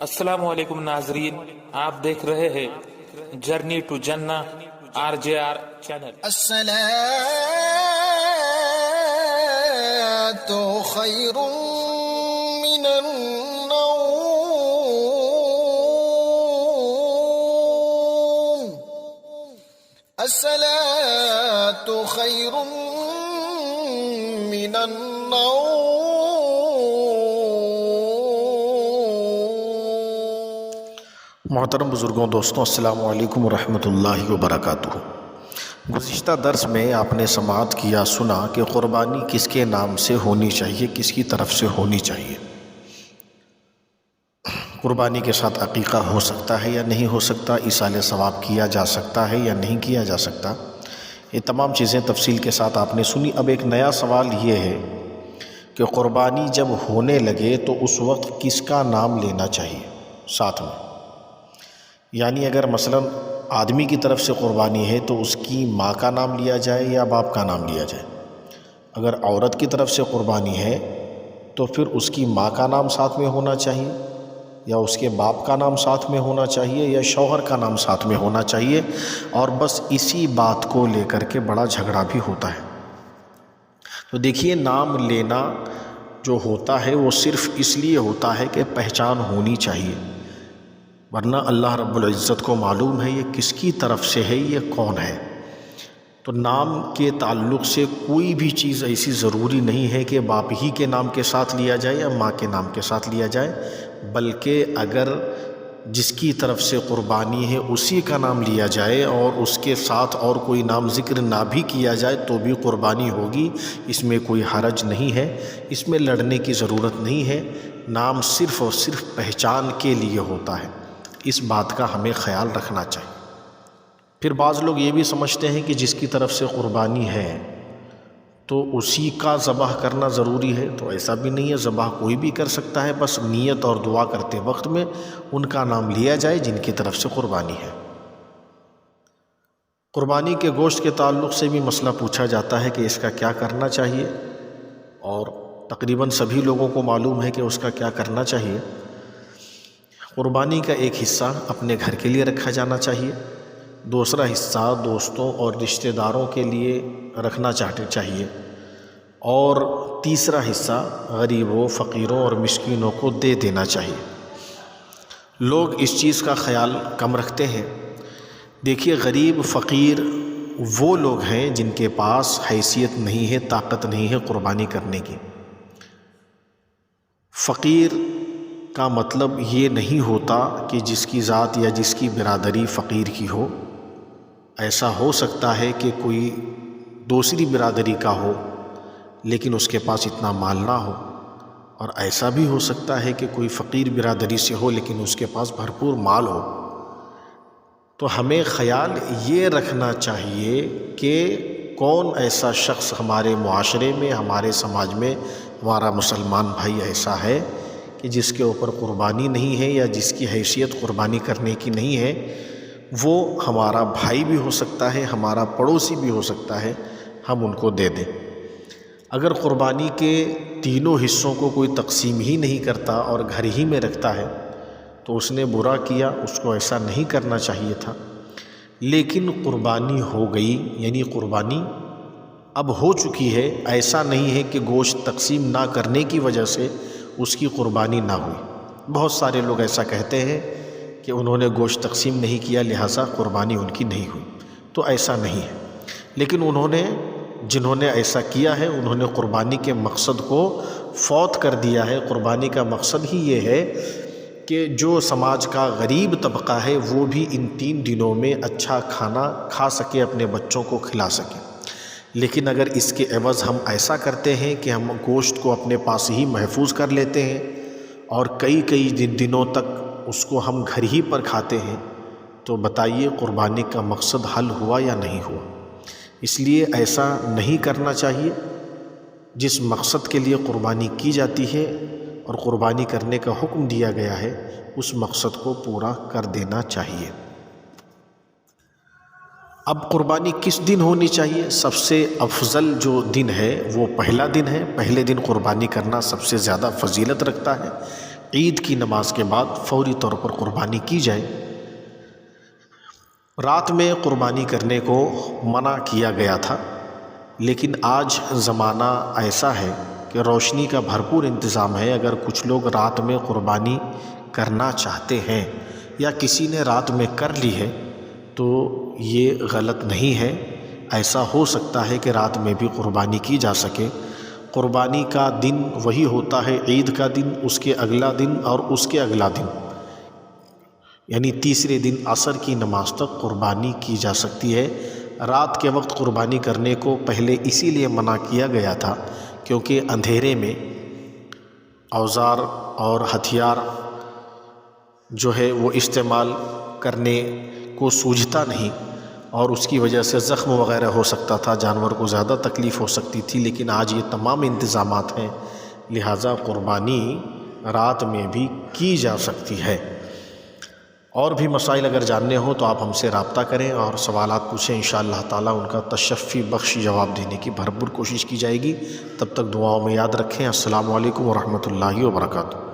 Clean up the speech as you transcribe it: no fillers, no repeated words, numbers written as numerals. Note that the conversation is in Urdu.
السلام علیکم ناظرین، آپ دیکھ رہے ہیں جرنی ٹو جنہ RJR چینل۔ الصلاة خیر من النوم، الصلاة خیر من النوم۔ محترم بزرگوں، دوستوں، السلام علیکم ورحمۃ اللہ وبرکاتہ۔ گزشتہ درس میں آپ نے سماعت کیا، سنا کہ قربانی کس کے نام سے ہونی چاہیے، کس کی طرف سے ہونی چاہیے۔ قربانی کے ساتھ عقیقہ ہو سکتا ہے یا نہیں ہو سکتا، ایصال ثواب کیا جا سکتا ہے یا نہیں کیا جا سکتا، یہ تمام چیزیں تفصیل کے ساتھ آپ نے سنی۔ اب ایک نیا سوال یہ ہے کہ قربانی جب ہونے لگے تو اس وقت کس کا نام لینا چاہیے ساتھ میں؟ یعنی اگر مثلا آدمی کی طرف سے قربانی ہے تو اس کی ماں کا نام لیا جائے یا باپ کا نام لیا جائے؟ اگر عورت کی طرف سے قربانی ہے تو پھر اس کی ماں کا نام ساتھ میں ہونا چاہیے یا اس کے باپ کا نام ساتھ میں ہونا چاہیے یا شوہر کا نام ساتھ میں ہونا چاہیے؟ اور بس اسی بات کو لے کر کے بڑا جھگڑا بھی ہوتا ہے۔ تو دیکھیے، نام لینا جو ہوتا ہے وہ صرف اس لیے ہوتا ہے کہ پہچان ہونی چاہیے، ورنہ اللہ رب العزت کو معلوم ہے یہ کس کی طرف سے ہے، یہ کون ہے۔ تو نام کے تعلق سے کوئی بھی چیز ایسی ضروری نہیں ہے کہ باپ ہی کے نام کے ساتھ لیا جائے یا ماں کے نام کے ساتھ لیا جائے، بلکہ اگر جس کی طرف سے قربانی ہے اسی کا نام لیا جائے اور اس کے ساتھ اور کوئی نام ذکر نہ بھی کیا جائے تو بھی قربانی ہوگی، اس میں کوئی حرج نہیں ہے، اس میں لڑنے کی ضرورت نہیں ہے۔ نام صرف اور صرف پہچان کے لیے ہوتا ہے، اس بات کا ہمیں خیال رکھنا چاہیے۔ پھر بعض لوگ یہ بھی سمجھتے ہیں کہ جس کی طرف سے قربانی ہے تو اسی کا ذبح کرنا ضروری ہے، تو ایسا بھی نہیں ہے، ذبح کوئی بھی کر سکتا ہے، بس نیت اور دعا کرتے وقت میں ان کا نام لیا جائے جن کی طرف سے قربانی ہے۔ قربانی کے گوشت کے تعلق سے بھی مسئلہ پوچھا جاتا ہے کہ اس کا کیا کرنا چاہیے، اور تقریباً سبھی لوگوں کو معلوم ہے کہ اس کا کیا کرنا چاہیے۔ قربانی کا ایک حصہ اپنے گھر کے لیے رکھا جانا چاہیے، دوسرا حصہ دوستوں اور رشتہ داروں کے لیے رکھنا چاہیے، اور تیسرا حصہ غریبوں، فقیروں اور مسکینوں کو دے دینا چاہیے۔ لوگ اس چیز کا خیال کم رکھتے ہیں۔ دیکھیے، غریب فقیر وہ لوگ ہیں جن کے پاس حیثیت نہیں ہے، طاقت نہیں ہے قربانی کرنے کی۔ فقیر کا مطلب یہ نہیں ہوتا کہ جس کی ذات یا جس کی برادری فقیر کی ہو۔ ایسا ہو سکتا ہے کہ کوئی دوسری برادری کا ہو لیکن اس کے پاس اتنا مال نہ ہو، اور ایسا بھی ہو سکتا ہے کہ کوئی فقیر برادری سے ہو لیکن اس کے پاس بھرپور مال ہو۔ تو ہمیں خیال یہ رکھنا چاہیے کہ کون ایسا شخص ہمارے معاشرے میں، ہمارے سماج میں، ہمارا مسلمان بھائی ایسا ہے کہ جس کے اوپر قربانی نہیں ہے یا جس کی حیثیت قربانی کرنے کی نہیں ہے۔ وہ ہمارا بھائی بھی ہو سکتا ہے، ہمارا پڑوسی بھی ہو سکتا ہے، ہم ان کو دے دیں۔ اگر قربانی کے تینوں حصوں کو کوئی تقسیم ہی نہیں کرتا اور گھر ہی میں رکھتا ہے تو اس نے برا کیا، اس کو ایسا نہیں کرنا چاہیے تھا۔ لیکن قربانی ہو گئی، یعنی قربانی اب ہو چکی ہے، ایسا نہیں ہے کہ گوشت تقسیم نہ کرنے کی وجہ سے اس کی قربانی نہ ہوئی۔ بہت سارے لوگ ایسا کہتے ہیں کہ انہوں نے گوشت تقسیم نہیں کیا لہٰذا قربانی ان کی نہیں ہوئی، تو ایسا نہیں ہے۔ لیکن جنہوں نے ایسا کیا ہے انہوں نے قربانی کے مقصد کو فوت کر دیا ہے۔ قربانی کا مقصد ہی یہ ہے کہ جو سماج کا غریب طبقہ ہے وہ بھی ان 3 دنوں میں اچھا کھانا کھا سکے، اپنے بچوں کو کھلا سکے۔ لیکن اگر اس کے عوض ہم ایسا کرتے ہیں کہ ہم گوشت کو اپنے پاس ہی محفوظ کر لیتے ہیں اور کئی دنوں تک اس کو ہم گھر ہی پر کھاتے ہیں، تو بتائیے قربانی کا مقصد حل ہوا یا نہیں ہوا؟ اس لیے ایسا نہیں کرنا چاہیے۔ جس مقصد کے لیے قربانی کی جاتی ہے اور قربانی کرنے کا حکم دیا گیا ہے اس مقصد کو پورا کر دینا چاہیے۔ اب قربانی کس دن ہونی چاہیے؟ سب سے افضل جو دن ہے وہ پہلا دن ہے۔ پہلے دن قربانی کرنا سب سے زیادہ فضیلت رکھتا ہے۔ عید کی نماز کے بعد فوری طور پر قربانی کی جائے۔ رات میں قربانی کرنے کو منع کیا گیا تھا، لیکن آج زمانہ ایسا ہے کہ روشنی کا بھرپور انتظام ہے۔ اگر کچھ لوگ رات میں قربانی کرنا چاہتے ہیں یا کسی نے رات میں کر لی ہے تو یہ غلط نہیں ہے، ایسا ہو سکتا ہے کہ رات میں بھی قربانی کی جا سکے۔ قربانی کا دن وہی ہوتا ہے عید کا دن، اس کے اگلا دن اور اس کے اگلا دن، یعنی تیسرے دن عصر کی نماز تک قربانی کی جا سکتی ہے۔ رات کے وقت قربانی کرنے کو پہلے اسی لیے منع کیا گیا تھا کیونکہ اندھیرے میں اوزار اور ہتھیار جو ہے وہ استعمال کرنے کو سوجھتا نہیں، اور اس کی وجہ سے زخم وغیرہ ہو سکتا تھا، جانور کو زیادہ تکلیف ہو سکتی تھی۔ لیکن آج یہ تمام انتظامات ہیں، لہٰذا قربانی رات میں بھی کی جا سکتی ہے۔ اور بھی مسائل اگر جاننے ہوں تو آپ ہم سے رابطہ کریں اور سوالات پوچھیں، انشاءاللہ تعالیٰ ان کا تشفی بخش جواب دینے کی بھرپور کوشش کی جائے گی۔ تب تک دعاؤں میں یاد رکھیں۔ السلام علیکم ورحمۃ اللہ وبرکاتہ۔